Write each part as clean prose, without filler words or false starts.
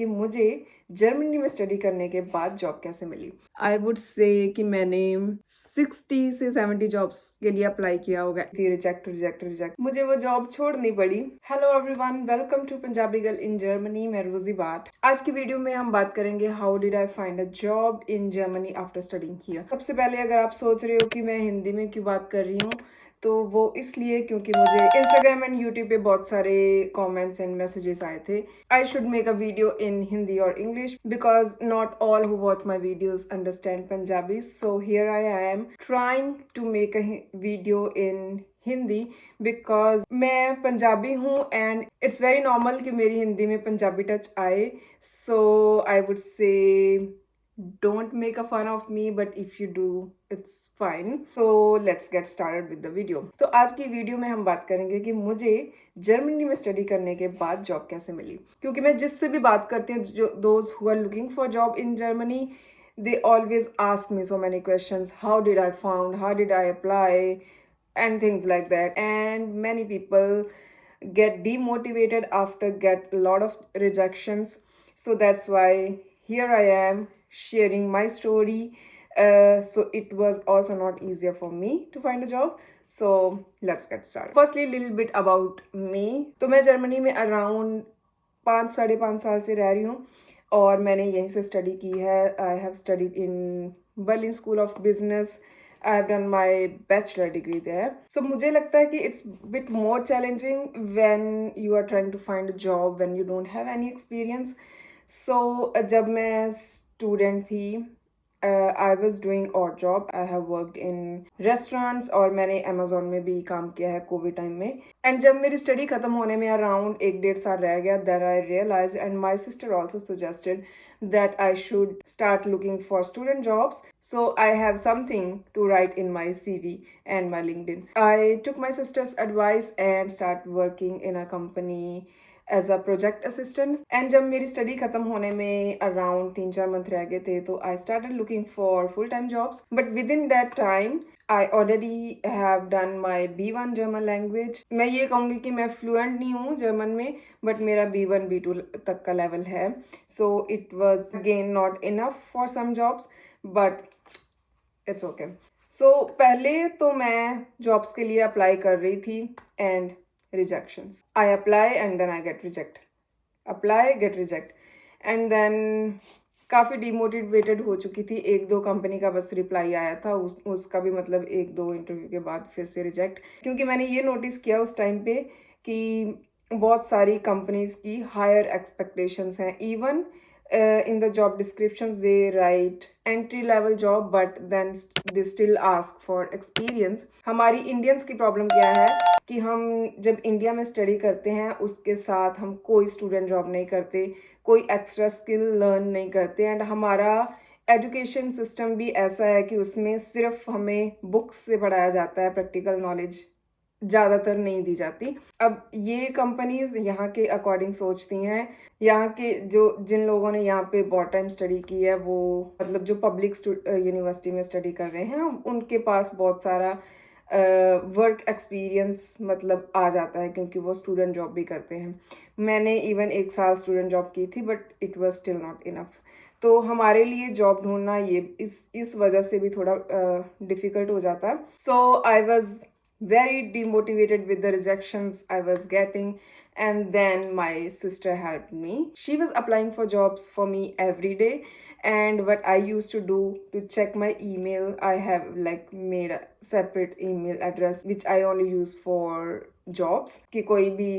कि मुझे जर्मनी में स्टडी करने के बाद जॉब कैसे मिली। आई वुड से कि मैंने 60 से 70 जॉब्स के लिए अप्लाई किया होगा। रिजेक्ट रिजेक्ट रिजेक्ट, मुझे वो जॉब छोड़नी पड़ी। Hello everyone, welcome to Punjabi girl in Germany. मैं रोजी बाट। आज की वीडियो में हम बात करेंगे how did I find a job in Germany after studying here. सबसे पहले अगर आप सोच रहे हो कि मैं हिंदी में क्यों बात कर रही हूँ, तो वो इसलिए क्योंकि मुझे इंस्टाग्राम एंड यूट्यूब पे बहुत सारे कमेंट्स एंड मैसेजेस आए थे I should make a video in Hindi और English because not all who watch my videos understand Punjabi. So here I am trying to make a video in Hindi because मैं पंजाबी हूँ and it's very normal कि मेरी हिंदी में Punjabi touch आए। सो I would say don't make a fun of me, but if you do it's fine. So let's get started with the video. तो आज की video में हम बात करेंगे कि मुझे जर्मनी में स्टडी करने के बाद जॉब कैसे मिली। क्योंकि मैं जिससे भी बात करती हूँ, जो those who are looking for job in Germany, they always ask me so many questions. How did I found, how did I apply, and things like that. And many people get demotivated after get a lot of rejections. So that's why here I am sharing my story. So it was also not easier for me to find a job. So let's get started. Firstly, a little bit about me. तो मैं Germany में around 5-5.5 साल से रह रही हूँ और मैंने यहीं से स्टडी की है। I have studied in Berlin school of business. I have done my bachelor degree there. So मुझे लगता है कि it's bit more challenging when you are trying to find a job when you don't have any experience. So जब मैं student थी, I was doing और job. I have worked in restaurants और मैंने अमेजोन में भी काम किया है कोविड टाइम में। एंड जब मेरी स्टडी खत्म होने में अराउंड 1-1.5 साल रह गया, then I realise and my sister also suggested that I should start looking for student jobs. So I have something to write in my CV and my LinkedIn. I took my sister's advice and start working in a company as a project assistant. And जब मेरी study खत्म होने में around 3-4 month रह गए थे, तो I started looking for full time jobs. But with in that time I already have done my B1 German language. मैं ये कहूँगी कि मैं फ्लुएंट नहीं हूँ जर्मन में, बट मेरा B1 B2 तक का लेवल है। So it was again not enough for some jobs, but it's okay. So पहले तो मैं जॉब्स के लिए अप्लाई कर रही थी and rejections. I apply and then I get reject. Apply, get reject. And then काफ़ी डिमोटिवेटेड हो चुकी थी। 1-2 कंपनी का बस रिप्लाई आया था, उसका भी मतलब 1-2 इंटरव्यू के बाद फिर से रिजेक्ट। क्योंकि मैंने ये नोटिस किया उस टाइम पे कि बहुत सारी कंपनीज की हायर एक्सपेक्टेशंस हैं। Even in the job descriptions they write entry level job but then they still ask for experience. हमारी इंडियंस की प्रॉब्लम क्या है कि हम जब इंडिया में स्टडी करते हैं उसके साथ हम कोई स्टूडेंट जॉब नहीं करते, कोई एक्स्ट्रा स्किल लर्न नहीं करते। एंड हमारा एजुकेशन सिस्टम भी ऐसा है कि उसमें सिर्फ हमें बुक्स से पढ़ाया जाता है, प्रैक्टिकल नॉलेज ज़्यादातर नहीं दी जाती। अब ये कंपनीज यहाँ के अकॉर्डिंग सोचती हैं। यहाँ के जो जिन लोगों ने यहाँ पे बहुत टाइम स्टडी की है, वो मतलब जो पब्लिक यूनिवर्सिटी में स्टडी कर रहे हैं, उनके पास बहुत सारा वर्क एक्सपीरियंस मतलब आ जाता है क्योंकि वो स्टूडेंट जॉब भी करते हैं। मैंने इवन 1 साल स्टूडेंट जॉब की थी, but it was still not enough. तो हमारे लिए जॉब ढूंढना ये इस वजह से भी थोड़ा डिफ़िकल्ट हो जाता है। So I was very demotivated with the rejections I was getting, and then my sister helped me. She was applying for jobs for me every day, and what I used to do to check my email, I have like made a separate email address which I only use for jobs कि कोई भी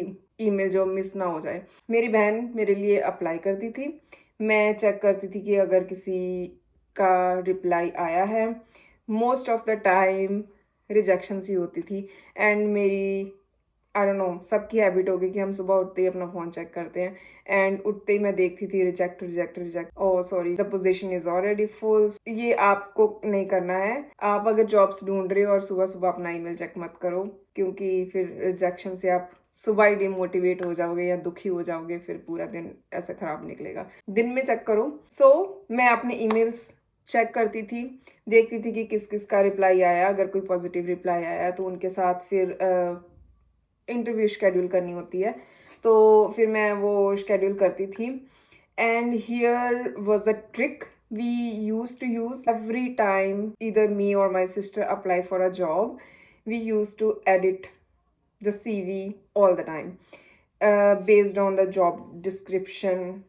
email जो miss ना हो जाए। मेरी बहन मेरे लिए अप्लाई करती थी, मैं चेक करती थी कि अगर किसी का रिप्लाई आया है। Most of the time rejections ही होती थी। एंड मेरी आई डोंट नो, सबकी हैबिट होगी कि हम सुबह उठते ही अपना फ़ोन चेक करते हैं, एंड उठते ही मैं देखती थी reject reject reject. Oh sorry, the position is already full. ये आपको नहीं करना है। आप अगर जॉब्स ढूंढ रहे हो और सुबह सुबह अपना ईमेल चेक मत करो, क्योंकि फिर रिजेक्शन से आप सुबह ही डिमोटिवेट हो जाओगे या दुखी हो जाओगे, फिर पूरा दिन ऐसे ख़राब निकलेगा। दिन में चेक करो। सो मैं अपने ईमेल्स चेक करती थी, देखती थी कि किस किस का रिप्लाई आया। अगर कोई पॉजिटिव रिप्लाई आया तो उनके साथ फिर इंटरव्यू शेड्यूल करनी होती है, तो फिर मैं वो शेड्यूल करती थी। And here was a trick we used to use every time either me or my sister apply for a job. We used to edit the CV all the time based on the job description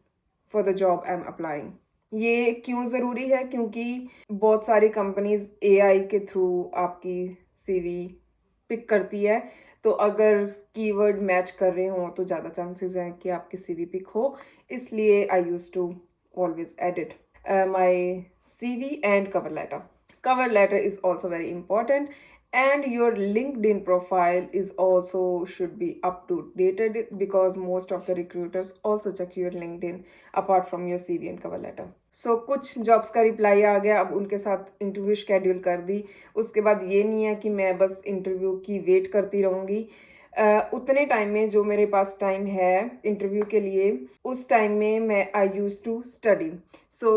for the job I'm applying. ये क्यों ज़रूरी है? क्योंकि बहुत सारी companies AI के through आपकी CV pick करती है, तो अगर कीवर्ड मैच कर रहे हो तो ज़्यादा चांसेस हैं कि आपकी सीवी पिक हो। इसलिए I use to always edit my CV and cover letter. Cover letter is also very important, and your LinkedIn profile is also should be up to dated because most of the recruiters also check your LinkedIn apart from your CV and cover letter. So कुछ jobs का reply आ गया, अब उनके साथ interview schedule कर दी। उसके बाद ये नहीं है कि मैं बस इंटरव्यू की वेट करती रहूँगी। उतने टाइम में जो मेरे पास टाइम है इंटरव्यू के लिए, उस टाइम में मैं I use to study. So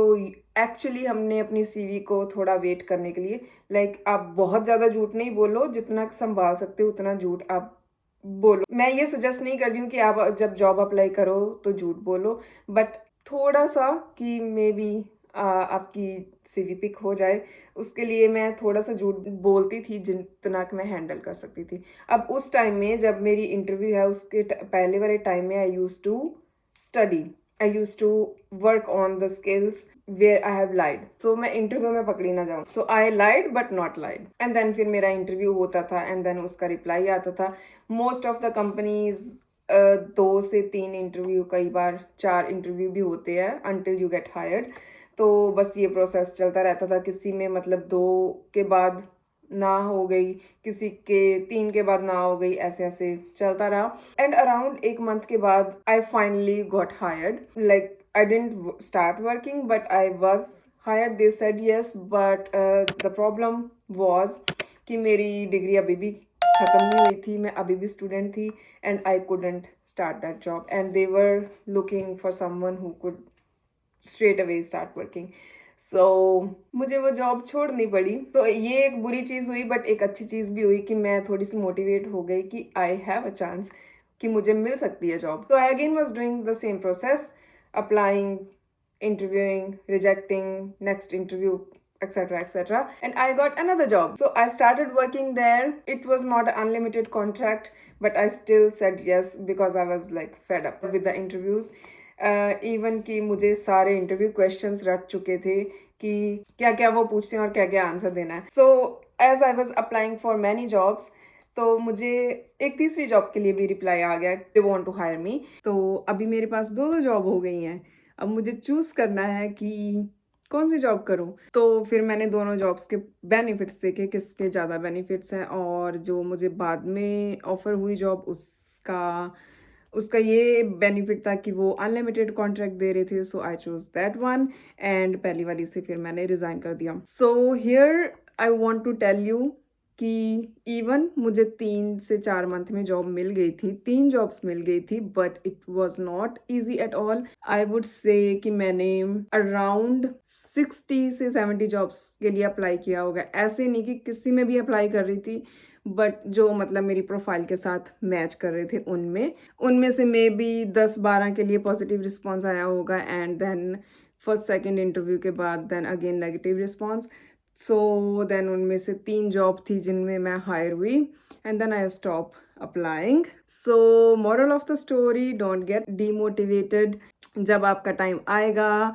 actually हमने अपनी सीवी को थोड़ा वेट करने के लिए, लाइक आप बहुत ज़्यादा झूठ नहीं बोलो, जितना संभाल सकते हो उतना झूठ आप बोलो। मैं ये सजेस्ट नहीं कर रही हूँ कि आप जब जॉब अप्लाई करो तो झूठ बोलो, बट थोड़ा सा कि मे बी आपकी सीवी पिक हो जाए, उसके लिए मैं थोड़ा सा झूठ बोलती थी जितना कि मैं हैंडल कर सकती थी। अब उस टाइम में जब मेरी इंटरव्यू है उसके पहले वाले टाइम में I use to study, I use to work on the skills where I have lied, so मैं इंटरव्यू में पकड़ी ना जाऊँ। So I lied but not lied, and then फिर मेरा इंटरव्यू होता था एंड देन उसका रिप्लाई आता था। मोस्ट ऑफ द कंपनीज 2 से 3 इंटरव्यू, कई बार 4 इंटरव्यू भी होते हैं अंटिल यू गेट हायर्ड। तो बस ये प्रोसेस चलता रहता था। किसी में मतलब 2 के बाद ना हो गई, किसी के 3 के बाद ना हो गई, ऐसे ऐसे चलता रहा। एंड अराउंड 1 मंथ के बाद I finally got hired. Like I didn't start working but I was hired. They said yes, but the problem was कि मेरी डिग्री अभी भी ख़त्म नहीं हुई थी, मैं अभी भी स्टूडेंट थी, and I couldn't start that job, and they were looking for someone who could straight away start working. सो मुझे वो जॉब छोड़नी पड़ी। तो ये एक बुरी चीज़ हुई, बट एक अच्छी चीज़ भी हुई कि मैं थोड़ी सी मोटिवेट हो गई कि आई हैव अ चांस कि मुझे मिल सकती है जॉब। तो I again was doing the same process, applying, interviewing, rejecting, next interview, etc., etc. And I got another job. So I started working there. It was not an unlimited contract, but I still said yes because I was like fed up with the interviews. Even कि मुझे सारे interview questions रट चुके थे कि क्या क्या वो पूछते हैं और क्या क्या आंसर देना है। So as I was applying for many jobs, तो मुझे एक तीसरी जॉब के लिए भी रिप्लाई आ गया, they want to hire me. तो अभी मेरे पास 2 जॉब हो गई हैं। अब मुझे चूज़ करना है कि कौन सी जॉब करूं। तो फिर मैंने दोनों जॉब्स के बेनिफिट्स देखे, किसके ज़्यादा बेनिफिट्स हैं, और जो मुझे बाद में ऑफ़र हुई जॉब उसका उसका ये बेनिफिट था कि वो अनलिमिटेड कॉन्ट्रैक्ट दे रहे थे। So I choose that one, and पहली वाली से फिर मैंने रिज़ाइन कर दिया। So here I want to tell you कि इवन मुझे 3 से 4 मंथ में जॉब मिल गई थी, 3 जॉब्स मिल गई थी, but it was not easy at all. I would say कि मैंने अराउंड 60 से 70 जॉब्स के लिए अप्लाई किया होगा। ऐसे नहीं कि किसी में भी अप्लाई कर रही थी, बट जो मतलब मेरी प्रोफाइल के साथ मैच कर रहे थे उनमें उनमें से मे बी 10-12 के लिए पॉजिटिव रिस्पॉन्स आया होगा, and then first second interview के बाद then again negative response. So then उनमें से 3 जॉब थी जिनमें मैं हायर हुई, and then I stop applying. So moral of the story, don't get demotivated. जब आपका टाइम आएगा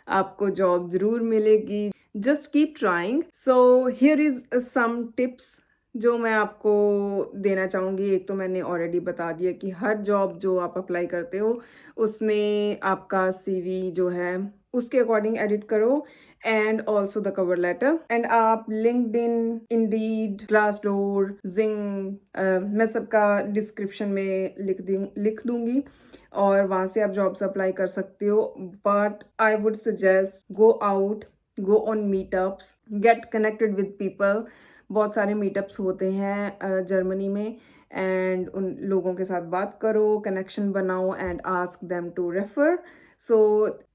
आपको जॉब ज़रूर मिलेगी, just keep trying. So here is some tips जो मैं आपको देना चाहूँगी। एक तो मैंने ऑलरेडी बता दिया कि हर जॉब जो आप अप्लाई करते हो उसमें आपका सीवी जो है उसके अकॉर्डिंग एडिट करो, and also the cover letter. And आप लिंक्डइन, इंडीड, ग्लासडोर, जिंग, मैं सबका डिस्क्रिप्शन में लिख दूंगी, और वहाँ से आप जॉब्स अप्लाई कर सकते हो। But I would suggest go out, go on meetups, get connected with people. बहुत सारे मीटअप्स होते हैं जर्मनी में, एंड उन लोगों के साथ बात करो, कनेक्शन बनाओ, and ask them to refer. So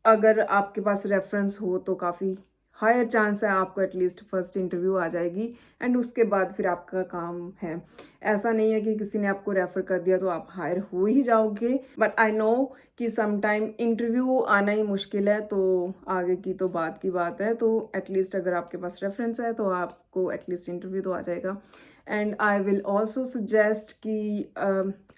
अगर आपके पास रेफरेंस हो तो काफ़ी हायर चांस है आपको एटलीस्ट फर्स्ट इंटरव्यू आ जाएगी एंड उसके बाद फिर आपका काम है। ऐसा नहीं है कि किसी ने आपको रेफर कर दिया तो आप हायर हो ही जाओगे, बट आई नो कि सम टाइम इंटरव्यू आना ही मुश्किल है, तो आगे की तो बात की बात है। तो एटलीस्ट अगर आपके पास रेफरेंस है तो आपको एटलीस्ट इंटरव्यू तो आ जाएगा। And I will also suggest कि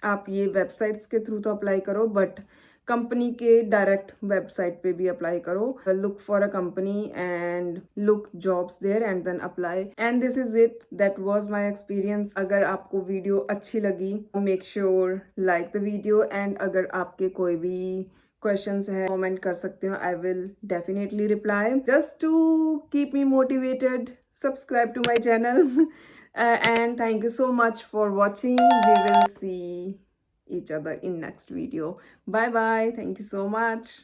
आप ये वेबसाइट्स के थ्रू तो अप्लाई करो, बट कंपनी के डायरेक्ट वेबसाइट पे भी अप्लाई करो। Look for a company and look jobs there and then apply. And this is it, that was my experience. अगर आपको वीडियो अच्छी लगी make sure like the video, and अगर आपके कोई भी क्वेश्चंस है कमेंट कर सकते हो, I will definitely reply. Just to keep me motivated, subscribe to my channel and thank you so much for watching. We will see each other in next video. Bye bye, thank you so much.